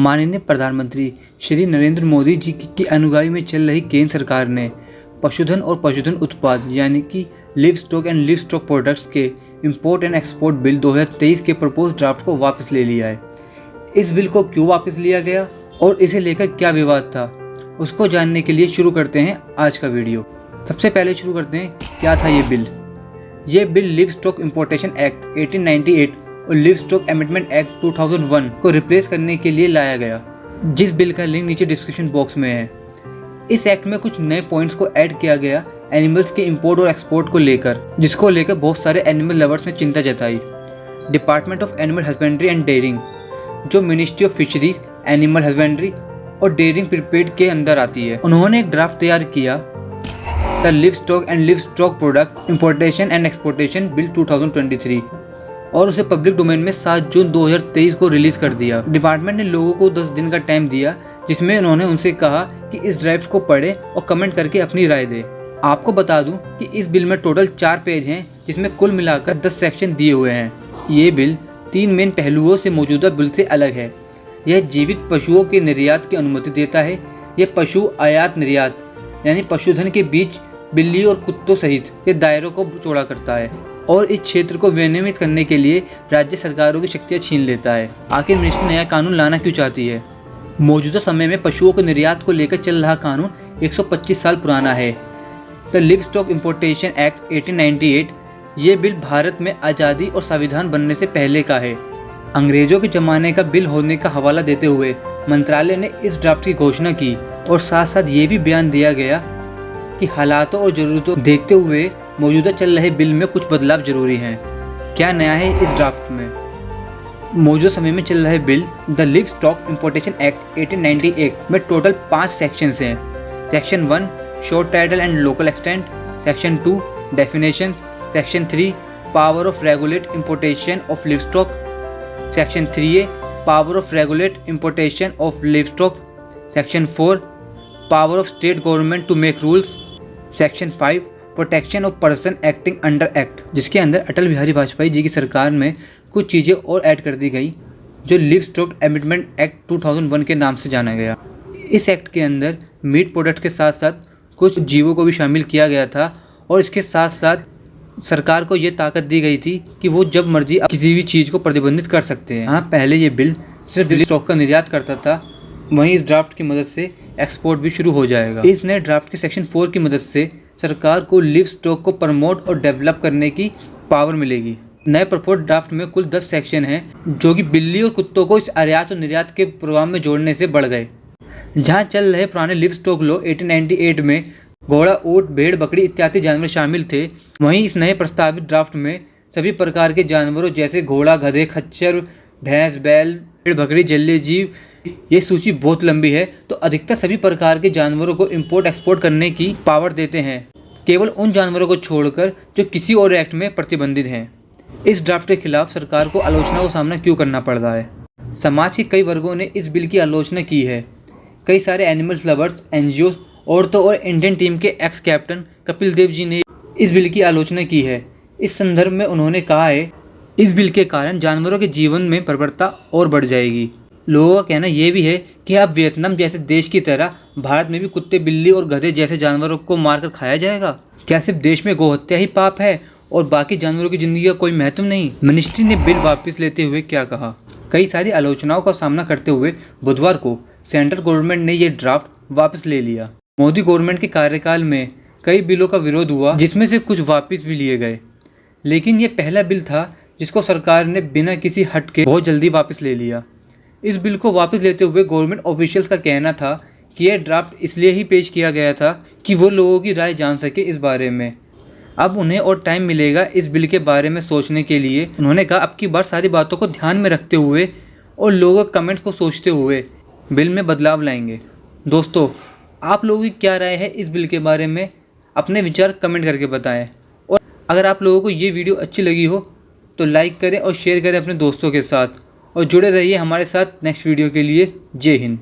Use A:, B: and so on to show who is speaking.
A: माननीय प्रधानमंत्री श्री नरेंद्र मोदी जी की अनुगाई में चल रही केंद्र सरकार ने पशुधन और पशुधन उत्पाद यानी कि live stock and live stock products के इंपोर्ट एंड एक्सपोर्ट बिल 2023 के प्रपोज ड्राफ्ट को वापस ले लिया है। इस बिल को क्यों वापस लिया गया और इसे लेकर क्या विवाद था, उसको जानने के लिए शुरू करते हैं आज का वीडियो। सबसे पहले शुरू करते हैं क्या था ये बिल। ये bill live stock importation act 1898 और लिव स्टॉक अमेंडमेंट एक्ट 2001 को रिप्लेस करने के लिए लाया गया, जिस बिल का लिंक नीचे डिस्क्रिप्शन बॉक्स में है। इस एक्ट में कुछ नए पॉइंट्स को ऐड किया गया एनिमल्स के इंपोर्ट और एक्सपोर्ट को लेकर, जिसको लेकर बहुत सारे एनिमल लवर्स ने चिंता जताई। Department of animal husbandry and dairying, जो ministry of fisheries, animal husbandry और डेयरिंग प्रिपेयर्ड के अंदर आती है, उन्होंने एक ड्राफ्ट तैयार किया the livestock and livestock product importation and exportation bill 2023 और उसे पब्लिक डोमेन में 7 जून 2023 को रिलीज कर दिया। डिपार्टमेंट ने लोगों को 10 दिन का टाइम दिया, जिसमें उन्होंने उनसे कहा कि इस ड्राफ्ट को पढ़े और कमेंट करके अपनी राय दे। आपको बता दूं कि इस बिल में टोटल 4 पेज हैं, जिसमें कुल मिलाकर 10 सेक्शन दिए हुए हैं। ये बिल 3 मेन पहलुओं से मौजूदा बिल से अलग है। यह जीवित पशुओं के निर्यात की अनुमति देता है। यह पशु आयात निर्यात यानी पशुधन के बीच बिल्ली और कुत्तों सहित के दायरों को चौड़ा करता है और इस क्षेत्र को विनियमित करने के लिए राज्य सरकारों की शक्तियाँ छीन लेता है। आखिर मिनिस्ट्री नया कानून लाना क्यों चाहती है? मौजूदा समय में पशुओं के निर्यात को लेकर चल रहा कानून 125 साल पुराना है। The livestock importation act 1898 ये बिल भारत में आज़ादी और संविधान बनने से पहले का है। अंग्रेजों के ज़माने का बिल होने का हवाला देते हुए मंत्रालय ने इस ड्राफ्ट की घोषणा की और साथ साथ ये भी बयान दिया गया कि हालातों और ज़रूरतों देखते हुए मौजूदा चल रहे बिल में कुछ बदलाव जरूरी हैं। क्या नया है इस ड्राफ्ट में? मौजूदा समय में चल रहे bill the livestock importation act 1898 में टोटल 5 सेक्शंस हैं। Section 1 short title and local extent, section 2 definition, section 3 power of regulate importation of livestock, section 3A power of regulate importation of livestock, section 4 power of state government to make rules, section 5 protection of person acting under act, जिसके अंदर अटल बिहारी वाजपेयी जी की सरकार में कुछ चीज़ें और add कर दी गई, जो लिव स्टॉक अमेंडमेंट एक्ट 2001 के नाम से जाना गया। इस एक्ट के अंदर मीट प्रोडक्ट के साथ साथ कुछ जीवों को भी शामिल किया गया था और इसके साथ साथ सरकार को ये ताकत दी गई थी कि वो जब मर्जी किसी भी चीज़ को प्रतिबंधित कर सकते हैं। हाँ, पहले ये बिल सिर्फ लिव स्टॉक का निर्यात करता था, वहीं इस ड्राफ्ट की मदद से एक्सपोर्ट भी शुरू हो जाएगा। इस नए ड्राफ्ट के सेक्शन 4 की मदद से सरकार को लिव स्टॉक को प्रमोट और डेवलप करने की पावर मिलेगी। नए प्रपोज ड्राफ्ट में कुल 10 सेक्शन हैं, जो कि बिल्ली और कुत्तों को इस आयात और निर्यात के प्रोग्राम में जोड़ने से बढ़ गए। जहां चल रहे पुराने लिव स्टॉक लॉ 1898 में घोड़ा, ऊंट, भेड़, बकरी इत्यादि जानवर शामिल थे, वहीं इस नए प्रस्तावित ड्राफ्ट में सभी प्रकार के जानवरों जैसे घोड़ा, गधे, खच्चर, भैंस, बैल, भेड़, बकरी, जलीय जीव, ये सूची बहुत लंबी है, तो अधिकतर सभी प्रकार के जानवरों को इंपोर्ट एक्सपोर्ट करने की पावर देते हैं, केवल उन जानवरों को छोड़कर जो किसी और एक्ट में प्रतिबंधित हैं। इस ड्राफ्ट के खिलाफ सरकार को आलोचना का सामना क्यों करना पड़ रहा है? समाज के कई वर्गों ने इस बिल की आलोचना की है। कई सारे एनिमल्स लवर्स, NGOs, औरतों और इंडियन टीम के एक्स कैप्टन कपिल देव जी ने इस बिल की आलोचना की है। इस संदर्भ में उन्होंने कहा है, इस बिल के कारण जानवरों के जीवन में बर्बरता और बढ़ जाएगी। लोगों का कहना यह भी है कि अब वियतनाम जैसे देश की तरह भारत में भी कुत्ते, बिल्ली और गधे जैसे जानवरों को मारकर खाया जाएगा। क्या सिर्फ देश में गोहत्या ही पाप है और बाकी जानवरों की जिंदगी का कोई महत्व नहीं? मिनिस्ट्री ने बिल वापस लेते हुए क्या कहा? कई सारी आलोचनाओं का सामना करते हुए बुधवार को सेंट्रल गवर्नमेंट ने ये ड्राफ्ट वापस ले लिया। मोदी गवर्नमेंट के कार्यकाल में कई बिलों का विरोध हुआ, जिसमें से कुछ वापस भी लिए गए, लेकिन ये पहला बिल था जिसको सरकार ने बिना किसी हट के बहुत जल्दी वापस ले लिया। इस बिल को वापस लेते हुए गवर्नमेंट ऑफिशियल्स का कहना था कि यह ड्राफ्ट इसलिए ही पेश किया गया था कि वो लोगों की राय जान सके इस बारे में। अब उन्हें और टाइम मिलेगा इस बिल के बारे में सोचने के लिए। उन्होंने कहा, अब की बार सारी बातों को ध्यान में रखते हुए और लोगों के कमेंट्स को सोचते हुए बिल में बदलाव लाएंगे। दोस्तों, आप लोगों की क्या राय है इस बिल के बारे में? अपने विचार कमेंट करके बताएं। और अगर आप लोगों को ये वीडियो अच्छी लगी हो तो लाइक करें और शेयर करें अपने दोस्तों के साथ, और जुड़े रहिए हमारे साथ नेक्स्ट वीडियो के लिए। जय हिंद।